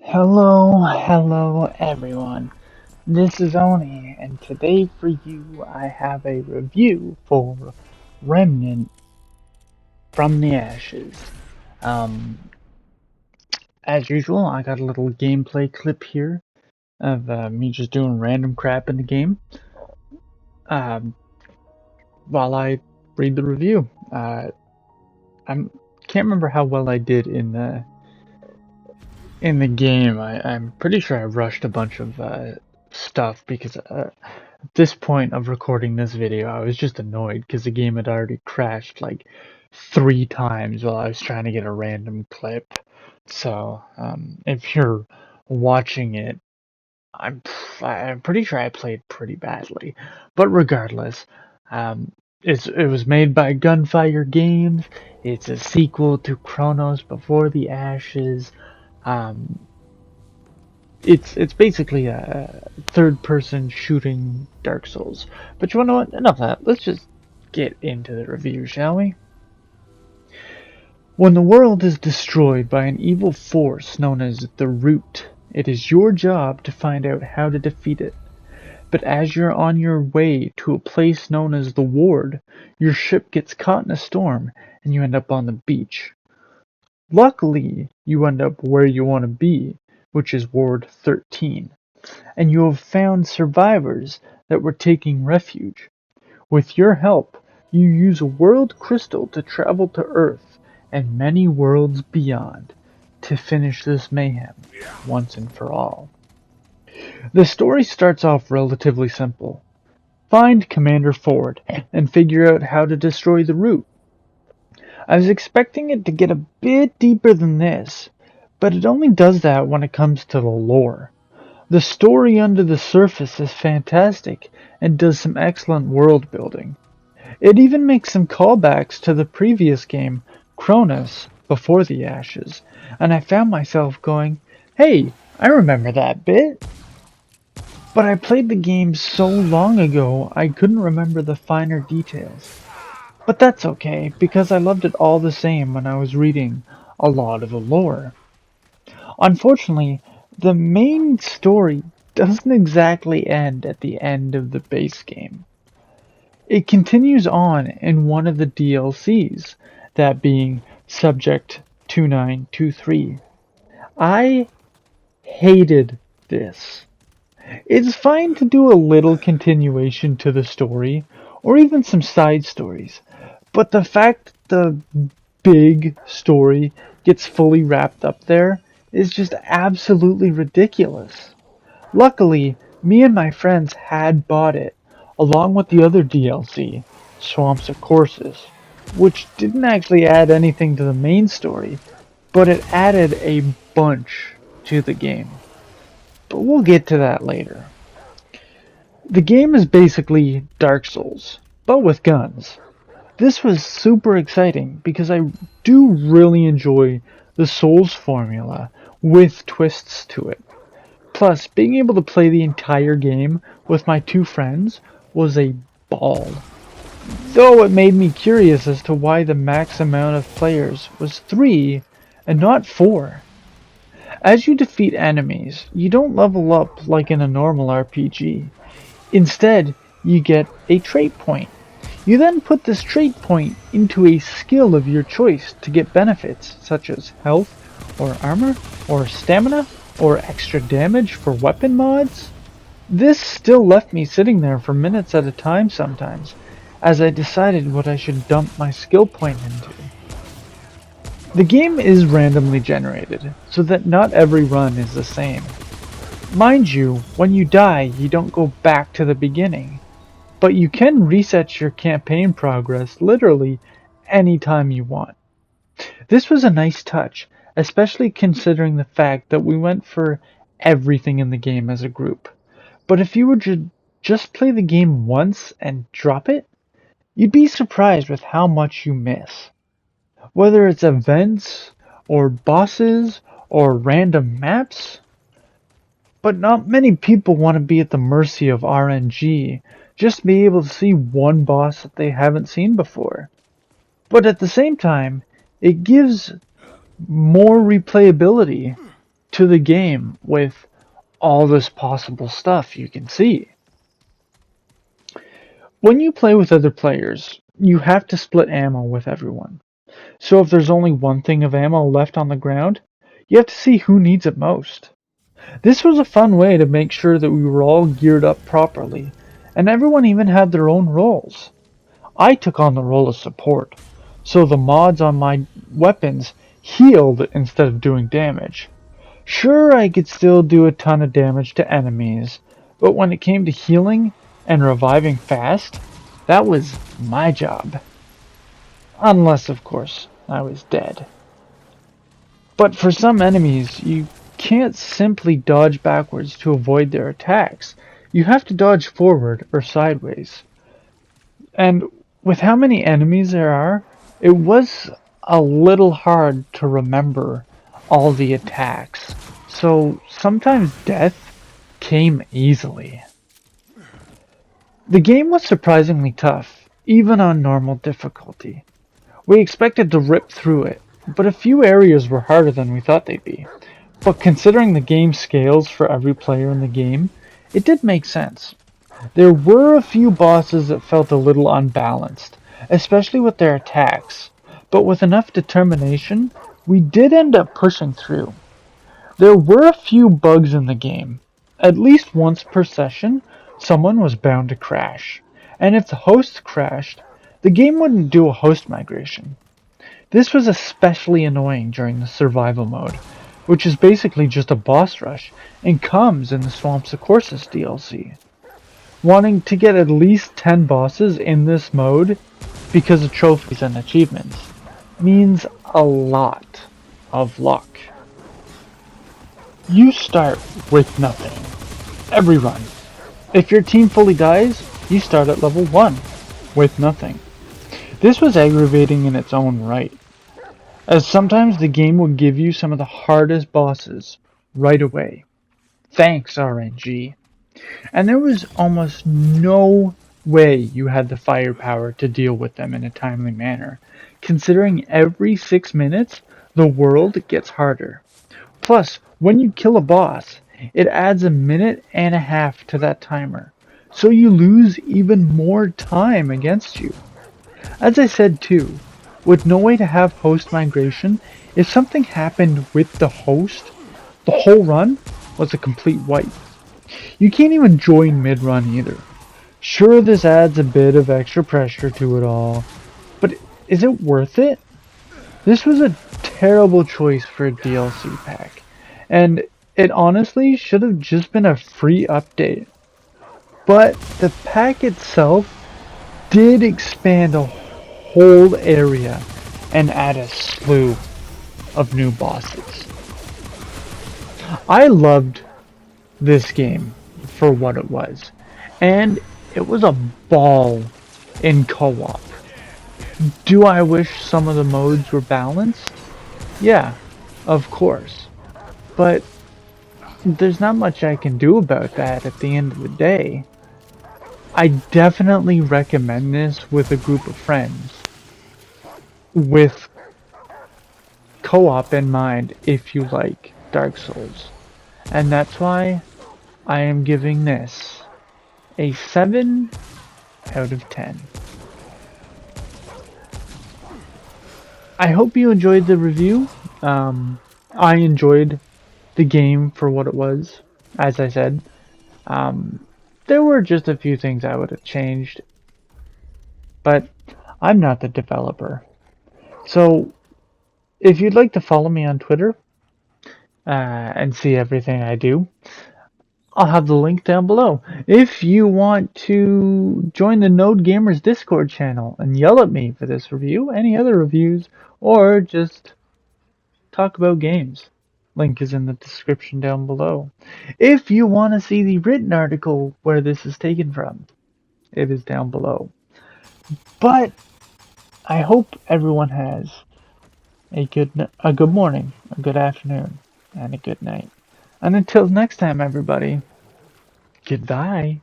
Hello everyone. This is Oni, and today for you I have a review for Remnant from the Ashes. Um, as usual, I got a little gameplay clip here of me just doing random crap in the game um, while I read the review. I can't remember how well I did in the game. I'm pretty sure I rushed a bunch of stuff because at this point of recording this video, I was just annoyed because the game had already crashed like 3 times while I was trying to get a random clip. So if you're watching it, I'm I'm pretty sure I played pretty badly. But regardless, um, it was made by Gunfire Games. It's a sequel to Chronos Before the Ashes. Um, it's basically a third-person shooting Dark Souls. But you wanna know what? Enough of that. Let's just get into the review, shall we? When the world is destroyed by an evil force known as the Root, it is your job to find out how to defeat it. But as you're on your way to a place known as the Ward, your ship gets caught in a storm and you end up on the beach. Luckily, you end up where you want to be, which is Ward 13, and you have found survivors that were taking refuge. With your help, you use a world crystal to travel to Earth and many worlds beyond to finish this mayhem once and for all. The story starts off relatively simple. Find Commander Ford and figure out how to destroy the Root. I was expecting it to get a bit deeper than this, but it only does that when it comes to the lore. The story under the surface is fantastic and does some excellent world building. It even makes some callbacks to the previous game, Chronos Before the Ashes, and I found myself going, hey, I remember that bit. But I played the game so long ago I couldn't remember the finer details. But that's okay, because I loved it all the same when I was reading a lot of the lore. Unfortunately, the main story doesn't exactly end at the end of the base game. It continues on in one of the DLCs, that being Subject 2923. I hated this. It's fine to do a little continuation to the story, or even some side stories, but the fact the big story gets fully wrapped up there is just absolutely ridiculous. Luckily, me and my friends had bought it, along with the other DLC, Swamps of Courses, which didn't actually add anything to the main story, but it added a bunch to the game. But we'll get to that later. The game is basically Dark Souls, but with guns. This was super exciting because I do really enjoy the Souls formula with twists to it. Plus, being able to play the entire game with my 2 friends was a ball. Though it made me curious as to why the max amount of players was 3 and not 4. As you defeat enemies, you don't level up like in a normal RPG. Instead, you get a trait point. You then put this trait point into a skill of your choice to get benefits such as health, or armor, or stamina, or extra damage for weapon mods. This still left me sitting there for minutes at a time sometimes, as I decided what I should dump my skill point into. The game is randomly generated, so that not every run is the same. Mind you, when you die, you don't go back to the beginning, but you can reset your campaign progress literally anytime you want. This was a nice touch, especially considering the fact that we went for everything in the game as a group. But if you were to just play the game once and drop it, you'd be surprised with how much you miss. Whether it's events, or bosses, or random maps, but not many people want to be at the mercy of RNG, just to be able to see one boss that they haven't seen before. But at the same time, it gives more replayability to the game with all this possible stuff you can see. When you play with other players, you have to split ammo with everyone. So if there's only one thing of ammo left on the ground, you have to see who needs it most. This was a fun way to make sure that we were all geared up properly, and everyone even had their own roles. I took on the role of support, so the mods on my weapons healed instead of doing damage. Sure, I could still do a ton of damage to enemies, but when it came to healing and reviving fast, that was my job. Unless, of course, I was dead. But for some enemies, you can't simply dodge backwards to avoid their attacks. You have to dodge forward or sideways. And with how many enemies there are, it was a little hard to remember all the attacks. So sometimes death came easily. The game was surprisingly tough, even on normal difficulty. We expected to rip through it, but a few areas were harder than we thought they'd be. But considering the game scales for every player in the game, it did make sense. There were a few bosses that felt a little unbalanced, especially with their attacks, but with enough determination, we did end up pushing through. There were a few bugs in the game. At least once per session, someone was bound to crash, and if the host crashed, the game wouldn't do a host migration. This was especially annoying during the survival mode, which is basically just a boss rush and comes in the Swamps of Courses DLC. Wanting to get at least 10 bosses in this mode because of trophies and achievements means a lot of luck. You start with nothing. Every run. If your team fully dies, you start at level 1 with nothing. This was aggravating in its own right, as sometimes the game would give you some of the hardest bosses right away. Thanks, RNG. And there was almost no way you had the firepower to deal with them in a timely manner, considering every 6 minutes the world gets harder. Plus, when you kill a boss, it adds a minute and a half to that timer, so you lose even more time against you. As I said too, with no way to have host migration, if something happened with the host, the whole run was a complete wipe. You can't even join mid-run either. Sure, this adds a bit of extra pressure to it all, but is it worth it? This was a terrible choice for a DLC pack, and it honestly should have just been a free update. But the pack itself did expand a whole area and add a slew of new bosses. I loved this game for what it was, and it was a ball in co-op. Do I wish some of the modes were balanced? Yeah, of course. But there's not much I can do about that at the end of the day. I definitely recommend this with a group of friends, with co-op in mind if you like Dark Souls. And that's why I am giving this a 7 out of 10. I hope you enjoyed the review. I enjoyed the game for what it was, as I said. There were just a few things I would have changed, but I'm not the developer. So, if you'd like to follow me on Twitter and see everything I do, I'll have the link down below. If you want to join the Node Gamers Discord channel and yell at me for this review, any other reviews, or just talk about games, link is in the description down below. If you want to see the written article where this is taken from, it is down below. But I hope everyone has a good morning, a good afternoon, and a good night. And until next time, everybody, goodbye.